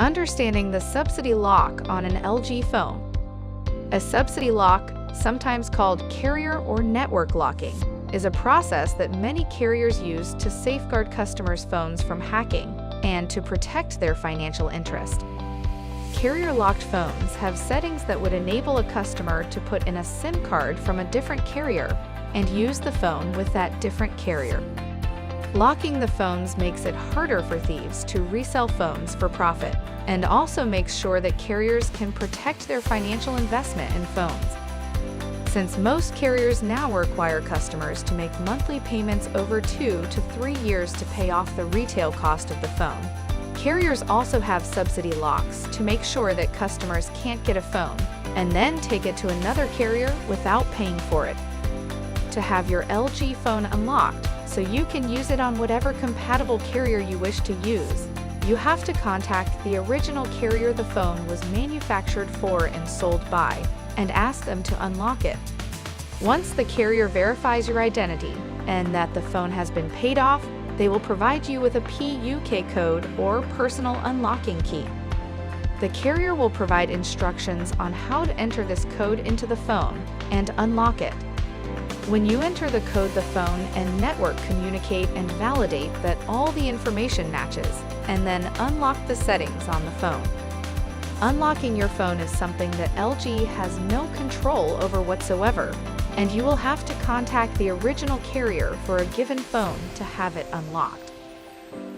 Understanding the subsidy lock on an LG phone. A subsidy lock, sometimes called carrier or network locking, is a process that many carriers use to safeguard customers' phones from hacking and to protect their financial interest. Carrier-locked phones have settings that would enable a customer to put in a SIM card from a different carrier and use the phone with that different carrier. Locking the phones makes it harder for thieves to resell phones for profit and also makes sure that carriers can protect their financial investment in phones. Since most carriers now require customers to make monthly payments over 2 to 3 years to pay off the retail cost of the phone, carriers also have subsidy locks to make sure that customers can't get a phone and then take it to another carrier without paying for it. To have your LG phone unlocked so you can use it on whatever compatible carrier you wish to use, you have to contact the original carrier the phone was manufactured for and sold by and ask them to unlock it. Once the carrier verifies your identity and that the phone has been paid off, they will provide you with a PUK code or personal unlocking key. The carrier will provide instructions on how to enter this code into the phone and unlock it. When you enter the code, the phone and network communicate and validate that all the information matches, and then unlock the settings on the phone. Unlocking your phone is something that LG has no control over whatsoever, and you will have to contact the original carrier for a given phone to have it unlocked.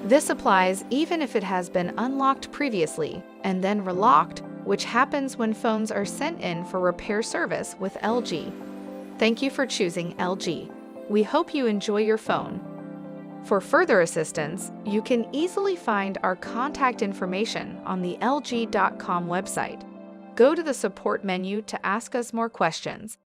This applies even if it has been unlocked previously and then relocked, which happens when phones are sent in for repair service with LG. Thank you for choosing LG. We hope you enjoy your phone. For further assistance, you can easily find our contact information on the LG.com website. Go to the support menu to ask us more questions.